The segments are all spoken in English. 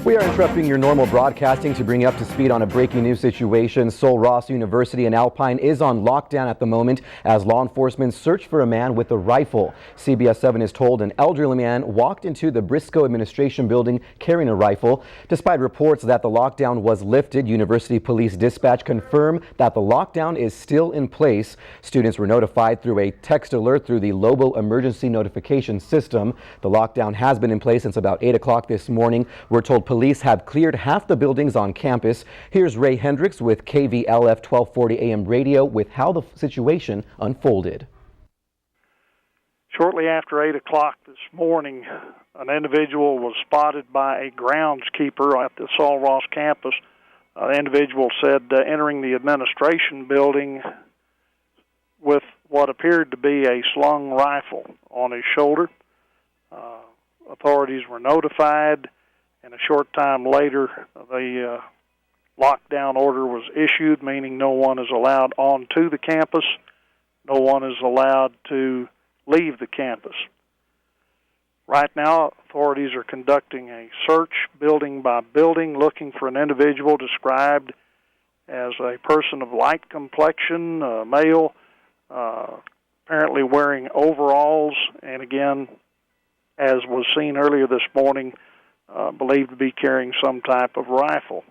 We are interrupting your normal broadcasting to bring you up to speed on a breaking news situation. Sul Ross University in Alpine is on lockdown at the moment as law enforcement search for a man with a rifle. CBS 7 is told an elderly man walked into the Briscoe administration building carrying a rifle. Despite reports that the lockdown was lifted, University Police Dispatch confirmed that the lockdown is still in place. Students were notified through a text alert through the Lobo emergency notification system. The lockdown has been in place since about 8 o'clock this morning. We're told police have cleared half the buildings on campus. Here's Ray Hendricks with KVLF 1240 AM radio with how the situation unfolded. Shortly after 8 o'clock this morning, an individual was spotted by a groundskeeper at the Sul Ross campus. The individual said entering the administration building with what appeared to be a slung rifle on his shoulder. Authorities were notified, and a short time later, the lockdown order was issued, meaning no one is allowed onto the campus, no one is allowed to leave the campus. Right now, authorities are conducting a search building by building, looking for an individual described as a person of light complexion, male, apparently wearing overalls, and again, as was seen earlier this morning, believed to be carrying some type of rifle.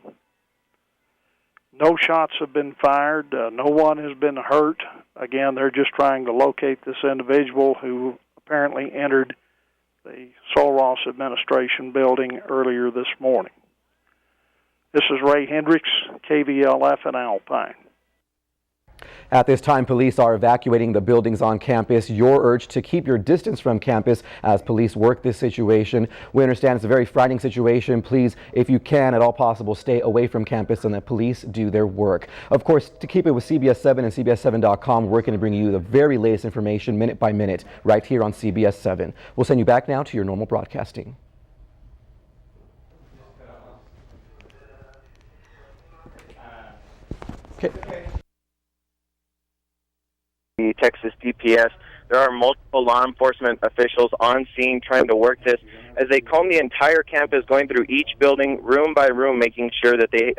No shots have been fired. No one has been hurt. Again, they're just trying to locate this individual who apparently entered the Sul Ross administration building earlier this morning. This is Ray Hendricks, KVLF in Alpine. At this time, police are evacuating the buildings on campus. You're urged to keep your distance from campus as police work this situation. We understand it's a very frightening situation. Please, if you can, at all possible, stay away from campus and let police do their work. Of course, to keep it with CBS 7 and CBS7.com, we're going to bring you the very latest information minute by minute right here on CBS 7. We'll send you back now to your normal broadcasting. Okay. The Texas DPS. There are multiple law enforcement officials on scene trying to work this as they comb the entire campus, going through each building room by room, making sure that they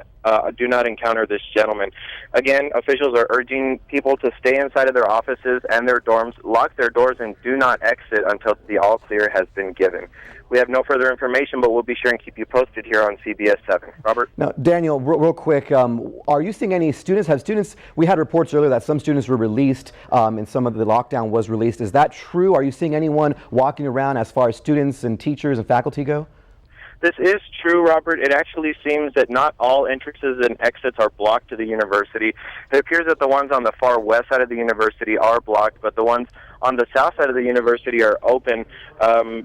do not encounter this gentleman. Again, officials are urging people to stay inside of their offices and their dorms, lock their doors, and do not exit until the all clear has been given. We have no further information, but we'll be sure and keep you posted here on CBS 7. Robert? Now, Daniel, real quick, are you seeing any students? We had reports earlier that some students were released and some of the lockdown was released. Is that true? Are you seeing anyone walking around as far as students and teachers and faculty go? This is true, Robert. It actually seems that not all entrances and exits are blocked to the university. It appears that the ones on the far west side of the university are blocked, but the ones on the south side of the university are open.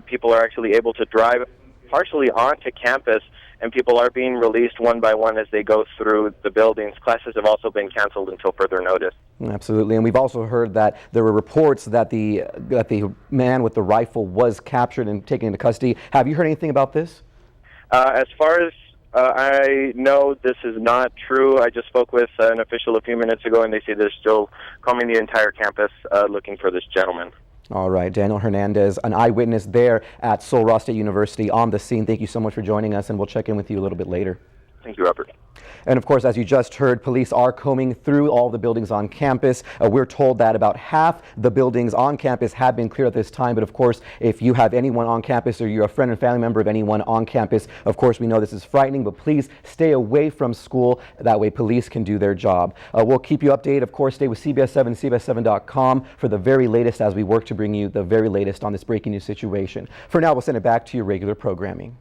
People are actually able to drive partially onto campus, and people are being released one by one as they go through the buildings. Classes have also been canceled until further notice. Absolutely, and we've also heard that there were reports that the man with the rifle was captured and taken into custody. Have you heard anything about this? As far as I know, this is not true. I just spoke with an official a few minutes ago, and they say they're still combing the entire campus looking for this gentleman. All right, Daniel Hernandez, an eyewitness there at Sul Ross State University on the scene. Thank you so much for joining us, and we'll check in with you a little bit later. Thank you, Robert. And of course, as you just heard, police are combing through all the buildings on campus. We're told that about half the buildings on campus have been cleared at this time. But of course, if you have anyone on campus or you're a friend and family member of anyone on campus, of course, we know this is frightening, but please stay away from school. That way police can do their job. We'll keep you updated. Of course, stay with CBS 7, CBS7.com for the very latest as we work to bring you the very latest on this breaking news situation. For now, we'll send it back to your regular programming.